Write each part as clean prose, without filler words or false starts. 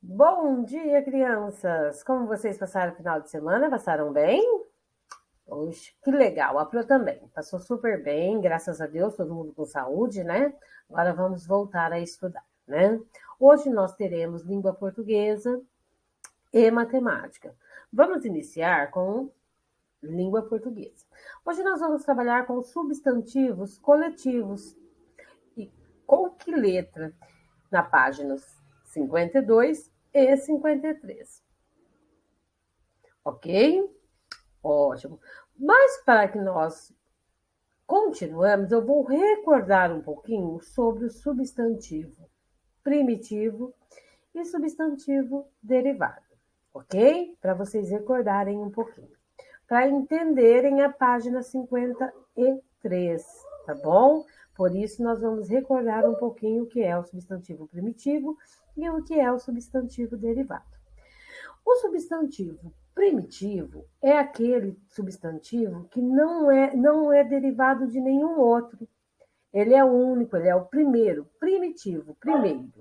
Bom dia, crianças! Como vocês passaram o final de semana? Passaram bem? Oxe, que legal! A Pro também. Passou super bem, graças a Deus, todo mundo com saúde, né? Agora vamos voltar a estudar, né? Hoje nós teremos língua portuguesa e matemática. Vamos iniciar com língua portuguesa. Hoje nós vamos trabalhar com substantivos coletivos. E com que letra? Na página 52 e 53. Ok? Ótimo. Mas para que nós continuemos, eu vou recordar um pouquinho sobre o substantivo primitivo e substantivo derivado, ok? Para vocês recordarem um pouquinho. Para entenderem a página 53, tá bom? Por isso, nós vamos recordar um pouquinho o que é o substantivo primitivo e o que é o substantivo derivado. O substantivo primitivo é aquele substantivo que não é derivado de nenhum outro. Ele é único, ele é o primeiro, primitivo, primeiro,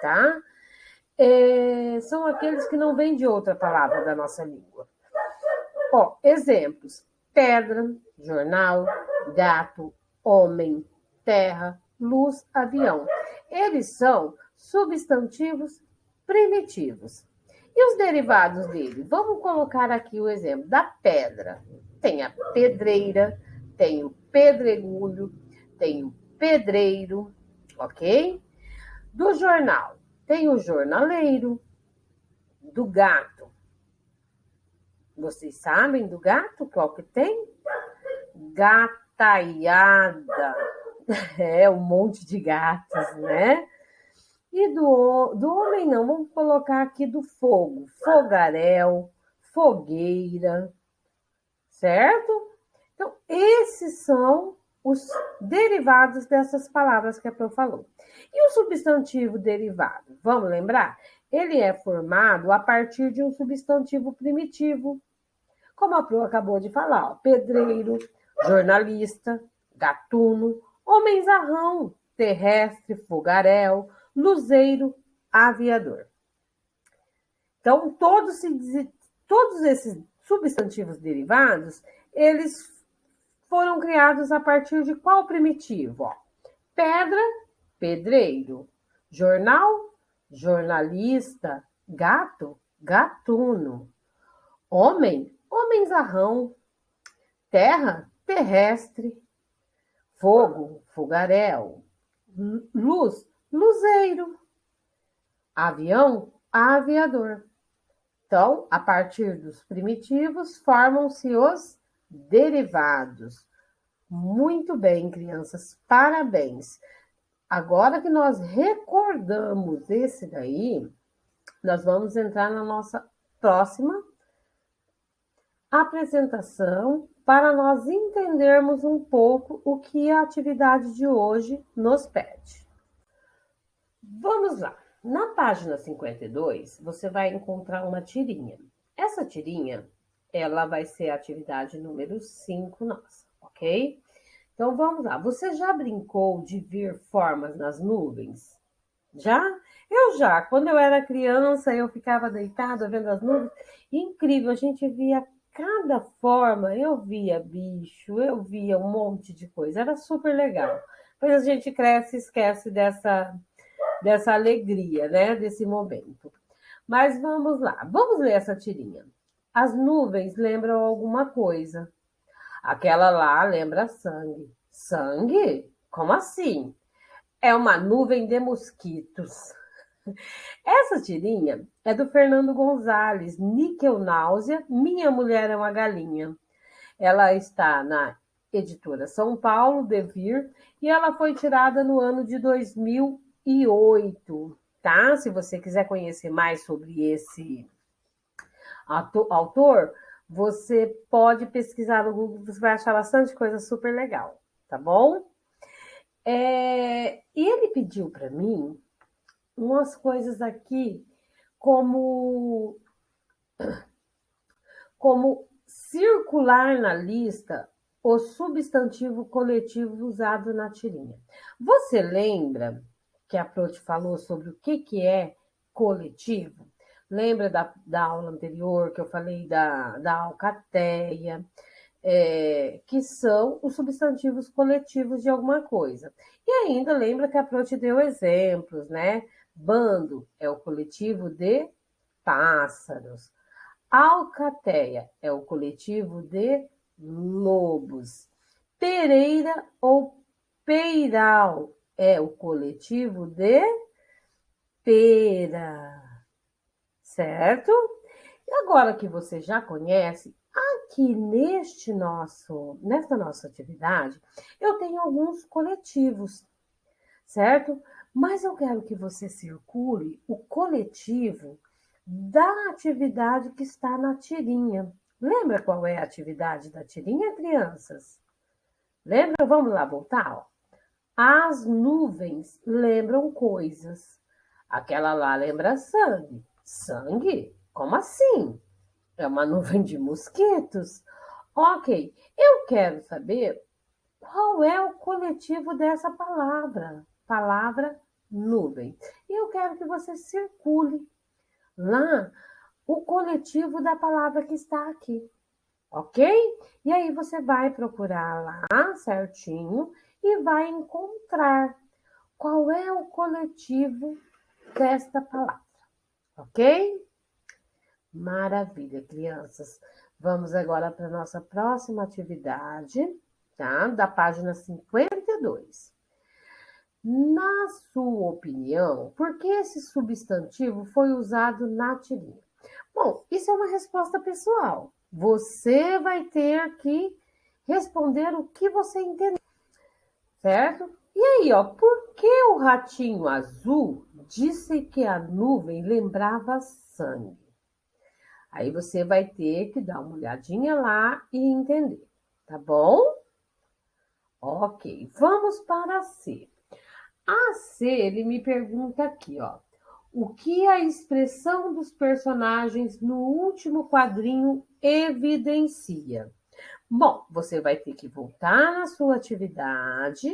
tá? São aqueles que não vêm de outra palavra da nossa língua. Ó, exemplos: pedra, jornal, gato, homem, terra, luz, avião. Eles são substantivos primitivos. E os derivados dele? Vamos colocar aqui o exemplo da pedra. Tem a pedreira, tem o pedregulho, tem o pedreiro, ok? Do jornal, tem o jornaleiro. Do gato, vocês sabem do gato qual que tem? Gataiada. É um monte de gatos, né? E do homem não, vamos colocar aqui do fogo. Fogaréu, fogueira, certo? Então, esses são os derivados dessas palavras que a Pro falou. E o substantivo derivado? Vamos lembrar? Ele é formado a partir de um substantivo primitivo, como a Pro acabou de falar, ó, pedreiro, jornalista, gatuno, homenzarrão, terrestre, fogaréu, luzeiro, aviador. Então, todos esses substantivos derivados, eles foram criados a partir de qual primitivo? Ó, pedra, pedreiro, jornal, jornalista, gato, gatuno, homem, homenzarrão, terra, terrestre, fogo, fogaréu, luz, luzeiro, avião, aviador. Então, a partir dos primitivos, formam-se os derivados. Muito bem, crianças, parabéns. Agora que nós recordamos esse daí, nós vamos entrar na nossa próxima apresentação para nós entendermos um pouco o que a atividade de hoje nos pede. Vamos lá. Na página 52, você vai encontrar uma tirinha. Essa tirinha, ela vai ser a atividade número 5 nossa, ok? Então, vamos lá. Você já brincou de ver formas nas nuvens? Já? Eu já. Quando eu era criança, eu ficava deitada vendo as nuvens. Incrível, a gente via cada forma. Eu via bicho, eu via um monte de coisa. Era super legal. Depois a gente cresce e esquece dessa alegria, né? Desse momento. Mas vamos lá. Vamos ler essa tirinha. As nuvens lembram alguma coisa. Aquela lá lembra sangue. Sangue? Como assim? É uma nuvem de mosquitos. Essa tirinha é do Fernando Gonzalez, Níquel Náusea, Minha Mulher é uma Galinha. Ela está na editora São Paulo, Devir, e ela foi tirada no ano de 2008, tá? Se você quiser conhecer mais sobre esse autor, você pode pesquisar no Google, você vai achar bastante coisa super legal, tá bom? E ele pediu para mim umas coisas aqui como circular na lista o substantivo coletivo usado na tirinha. Você lembra que a Proti falou sobre o que é coletivo? Lembra da aula anterior que eu falei da alcateia, que são os substantivos coletivos de alguma coisa. E ainda lembra que a Pro te deu exemplos, né? Bando é o coletivo de pássaros. Alcateia é o coletivo de lobos. Pereira ou peiral é o coletivo de pera, certo? E agora que você já conhece, aqui nesta nossa atividade, eu tenho alguns coletivos, certo? Mas eu quero que você circule o coletivo da atividade que está na tirinha. Lembra qual é a atividade da tirinha, crianças? Lembra? Vamos lá voltar, ó. As nuvens lembram coisas. Aquela lá lembra sangue. Sangue? Como assim? É uma nuvem de mosquitos. Ok, eu quero saber qual é o coletivo dessa palavra. Palavra nuvem. E eu quero que você circule lá o coletivo da palavra que está aqui. Ok? E aí você vai procurar lá certinho e vai encontrar qual é o coletivo desta palavra. Ok? Maravilha, crianças. Vamos agora para a nossa próxima atividade, tá? Da página 52. Na sua opinião, por que esse substantivo foi usado na tirinha? Bom, isso é uma resposta pessoal. Você vai ter que responder o que você entendeu, certo? E aí, ó, por que o ratinho azul disse que a nuvem lembrava sangue? Aí você vai ter que dar uma olhadinha lá e entender, tá bom? Ok, vamos para C. A C, ele me pergunta aqui, ó. O que a expressão dos personagens no último quadrinho evidencia? Bom, você vai ter que voltar na sua atividade,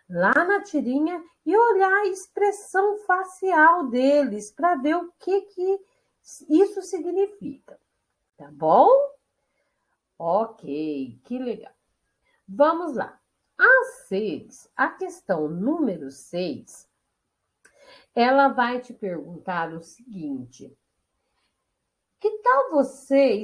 lá na tirinha, e olhar a expressão facial deles para ver o que isso significa. Tá bom? Ok, que legal. Vamos lá. A questão número 6, ela vai te perguntar o seguinte: que tal você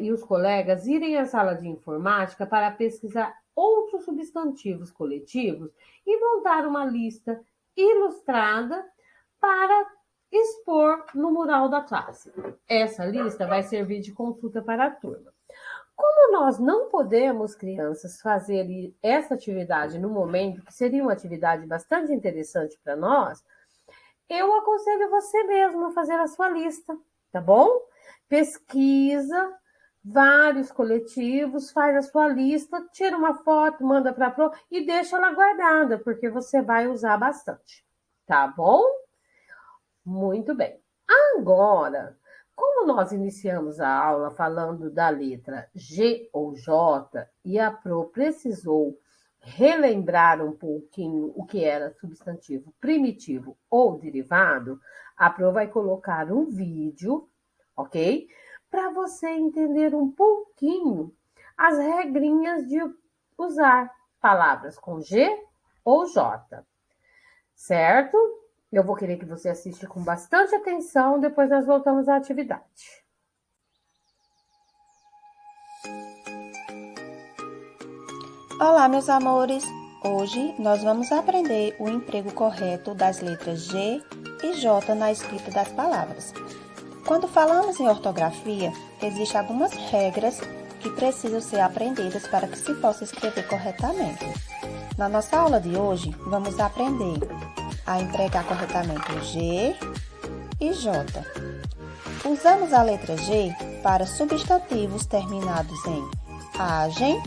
e os colegas irem à sala de informática para pesquisar outros substantivos coletivos e montar uma lista ilustrada para expor no mural da classe? Essa lista vai servir de consulta para a turma. Como nós não podemos, crianças, fazer essa atividade no momento, que seria uma atividade bastante interessante para nós, eu aconselho você mesmo a fazer a sua lista, tá bom? Pesquisa vários coletivos, faz a sua lista, tira uma foto, manda para a Pro e deixa ela guardada, porque você vai usar bastante, tá bom? Muito bem. Agora, como nós iniciamos a aula falando da letra G ou J e a Pro precisou relembrar um pouquinho o que era substantivo primitivo ou derivado, a Pro vai colocar um vídeo, ok? Para você entender um pouquinho as regrinhas de usar palavras com G ou J, certo? Eu vou querer que você assista com bastante atenção, depois nós voltamos à atividade. Olá, meus amores! Hoje nós vamos aprender o emprego correto das letras G e J na escrita das palavras. Quando falamos em ortografia, existem algumas regras que precisam ser aprendidas para que se possa escrever corretamente. Na nossa aula de hoje, vamos aprender a empregar corretamente o G e J. Usamos a letra G para substantivos terminados em agem,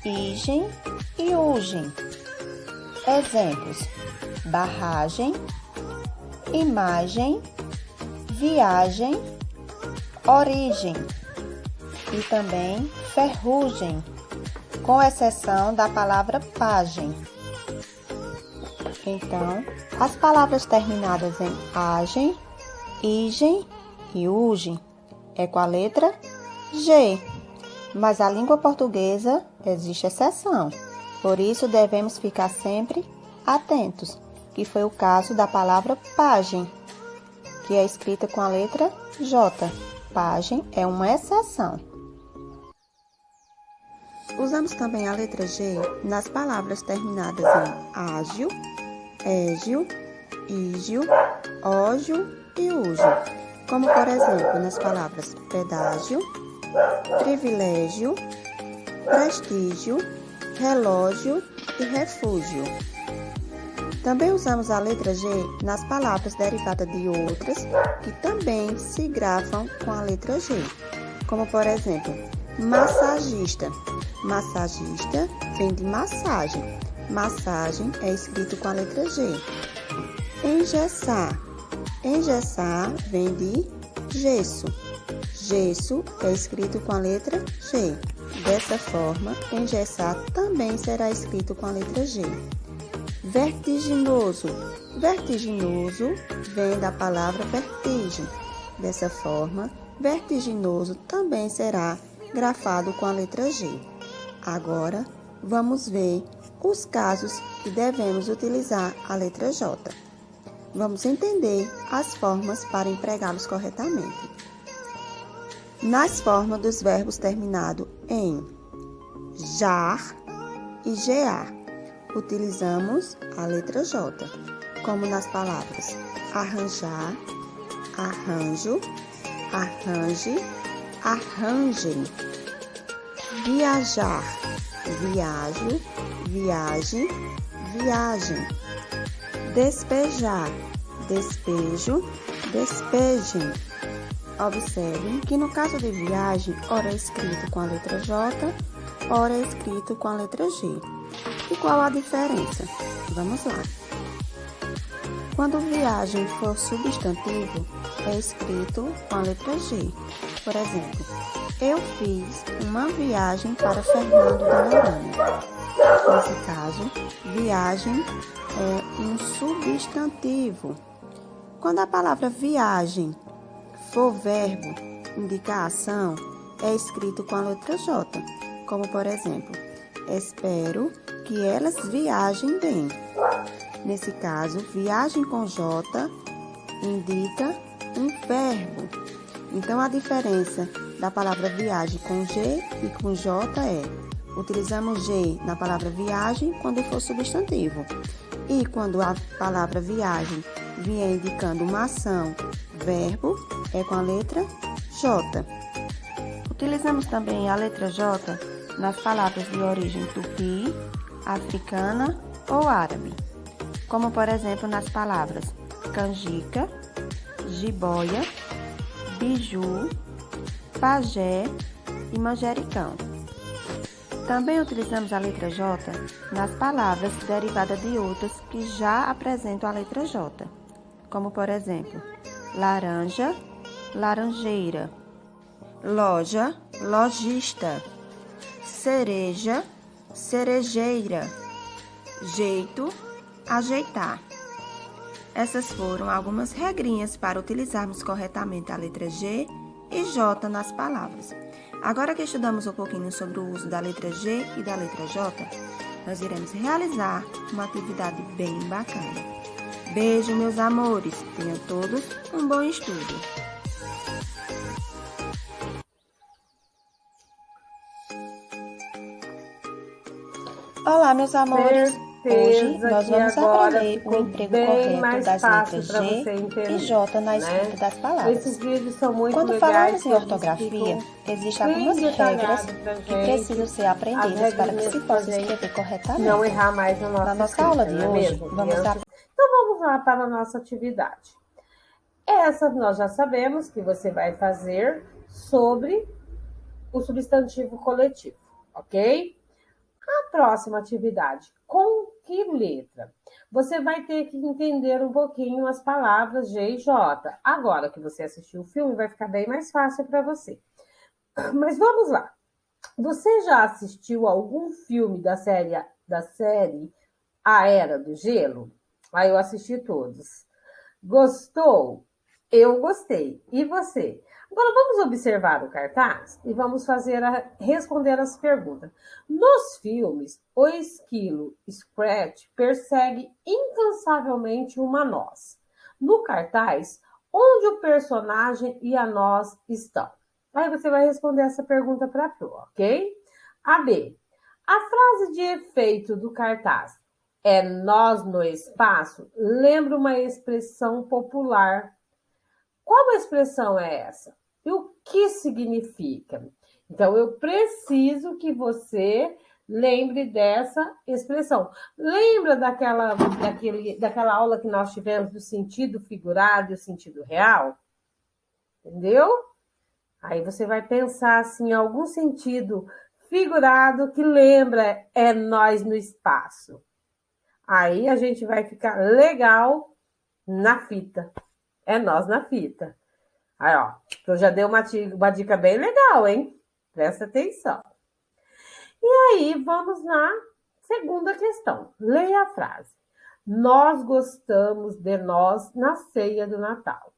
igem e ugem. Exemplos: barragem, imagem, viagem, origem e também ferrugem, com exceção da palavra pagem. Então, as palavras terminadas em agem Igen e UGE é com a letra G. Mas a língua portuguesa existe exceção. Por isso devemos ficar sempre atentos, que foi o caso da palavra página, que é escrita com a letra J. Página é uma exceção. Usamos também a letra G nas palavras terminadas em ágil, égio, ígio, ógio e úgio, como por exemplo nas palavras pedágio, privilégio, prestígio, relógio e refúgio. Também usamos a letra G nas palavras derivadas de outras que também se grafam com a letra G, como por exemplo, massagista. Massagista vem de massagem. Massagem é escrito com a letra G. Engessar. Engessar vem de gesso. Gesso é escrito com a letra G. Dessa forma, engessar também será escrito com a letra G. Vertiginoso. Vertiginoso vem da palavra vertigem. Dessa forma, vertiginoso também será grafado com a letra G. Agora, vamos ver os casos que devemos utilizar a letra J. Vamos entender as formas para empregá-los corretamente. Nas formas dos verbos terminados em jar e gear, utilizamos a letra J, como nas palavras arranjar, arranjo, arranje, arranjem. Viajar, viajo, viagem, viagem. Despejar, despejo, despejem. Observem que no caso de viagem, ora é escrito com a letra J, ora é escrito com a letra G. E qual a diferença? Vamos lá. Quando viagem for substantivo, é escrito com a letra G. Por exemplo, eu fiz uma viagem para Fernando de Noronha. Nesse caso, viagem é um substantivo. Quando a palavra viagem for verbo, indicar ação, é escrito com a letra J, como por exemplo, espero que elas viajem bem. Nesse caso, viagem com J indica um verbo. Então, a diferença da palavra viagem com G e com J é: utilizamos G na palavra viagem quando for substantivo. E quando a palavra viagem vier indicando uma ação, verbo, é com a letra J. Utilizamos também a letra J nas palavras de origem tupi, africana ou árabe, como por exemplo nas palavras canjica, jiboia, biju, pajé e manjericão. Também utilizamos a letra J nas palavras derivadas de outras que já apresentam a letra J, como por exemplo, laranja, laranjeira, loja, lojista, cereja, cerejeira, jeito, ajeitar. Essas foram algumas regrinhas para utilizarmos corretamente a letra G e J nas palavras. Agora que estudamos um pouquinho sobre o uso da letra G e da letra J, nós iremos realizar uma atividade bem bacana. Beijo, meus amores. Tenham todos um bom estudo. Olá, meus amores. Hoje nós vamos aprender o emprego correto das letras G e J na escrita das palavras. Esses vídeos são muito Quando legais, falamos em ortografia, existem algumas regras que precisam ser aprendidas para que se possa escrever corretamente. Não errar mais na nossa aula de hoje, vamos aprender. Então vamos lá para a nossa atividade. Essa nós já sabemos que você vai fazer sobre o substantivo coletivo, ok? A próxima atividade, com que letra? Você vai ter que entender um pouquinho as palavras G e J. Agora que você assistiu o filme, vai ficar bem mais fácil para você. Mas vamos lá. Você já assistiu algum filme da série A Era do Gelo? Eu assisti todos. Gostou? Eu gostei. E você? Agora vamos observar o cartaz e vamos responder as perguntas. Nos filmes, o esquilo Scratch persegue incansavelmente uma noz. No cartaz, onde o personagem e a noz estão? Aí você vai responder essa pergunta para a Pro, ok? A B. A frase de efeito do cartaz é nós no espaço lembra uma expressão popular. Qual expressão é essa? E o que significa? Então, eu preciso que você lembre dessa expressão. Lembra daquela aula que nós tivemos do sentido figurado e o sentido real? Entendeu? Aí você vai pensar assim, em algum sentido figurado que lembra é nós no espaço. Aí a gente vai ficar legal na fita. É nós na fita. Aí, ó, eu já dei uma dica bem legal, hein? Presta atenção. E aí, vamos na segunda questão. Leia a frase. Nós gostamos de nós na ceia do Natal.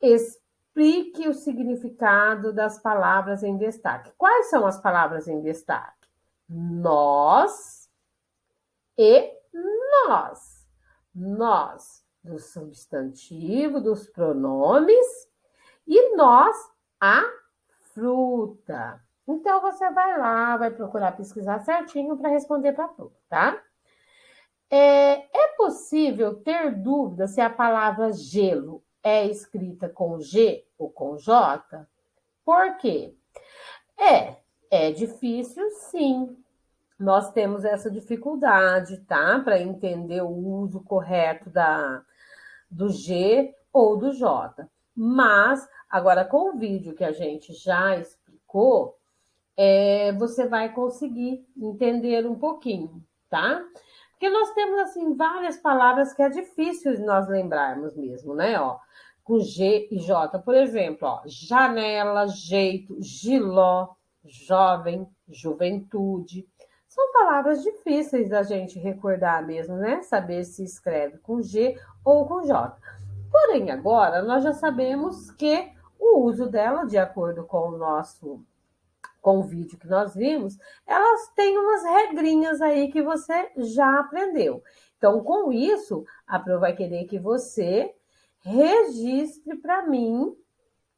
Explique o significado das palavras em destaque. Quais são as palavras em destaque? Nós e nós. Nós, do substantivo, dos pronomes, e nós, a fruta. Então, você vai lá, vai procurar pesquisar certinho para responder para tudo, tá? É possível ter dúvida se a palavra gelo é escrita com G ou com J? Por quê? É difícil, sim. Nós temos essa dificuldade, tá? Para entender o uso correto do G ou do J. Mas, agora, com o vídeo que a gente já explicou, você vai conseguir entender um pouquinho, tá? Porque nós temos, assim, várias palavras que é difícil de nós lembrarmos mesmo, né? Ó, com G e J. Por exemplo, ó, janela, jeito, giló, jovem, juventude. São palavras difíceis da gente recordar mesmo, né? Saber se escreve com G ou com J. Porém, agora nós já sabemos que o uso dela, de acordo com o vídeo que nós vimos, elas têm umas regrinhas aí que você já aprendeu. Então, com isso, a Pro vai querer que você registre para mim,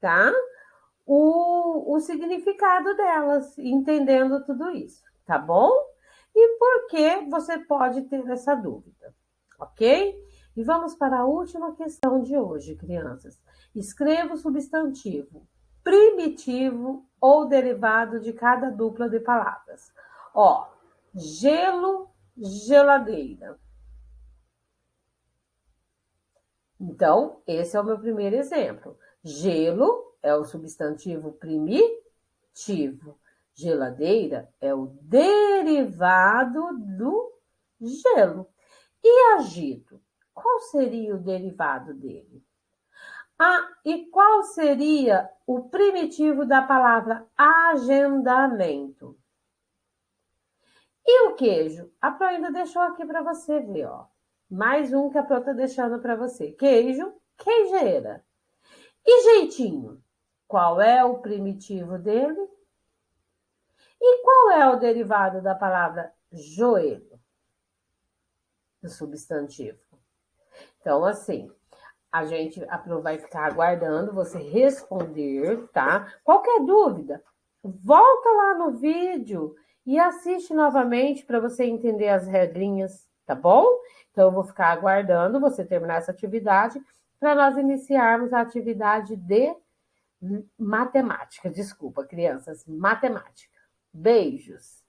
tá? O significado delas, entendendo tudo isso, tá bom? E por que você pode ter essa dúvida, ok? E vamos para a última questão de hoje, crianças. Escreva o substantivo primitivo ou derivado de cada dupla de palavras. Ó, gelo, geladeira. Então, esse é o meu primeiro exemplo. Gelo é o substantivo primitivo. Geladeira é o derivado do gelo. E agito? Qual seria o derivado dele? E qual seria o primitivo da palavra agendamento? E o queijo? A Pro ainda deixou aqui para você ver, ó. Mais um que a Pro tá deixando para você. Queijo, queijeira. E jeitinho? Qual é o primitivo dele? E qual é o derivado da palavra joelho? Do substantivo. Então, assim, a Pro vai ficar aguardando você responder, tá? Qualquer dúvida, volta lá no vídeo e assiste novamente para você entender as regrinhas, tá bom? Então, eu vou ficar aguardando você terminar essa atividade para nós iniciarmos a atividade de matemática. Desculpa, crianças, matemática. Beijos!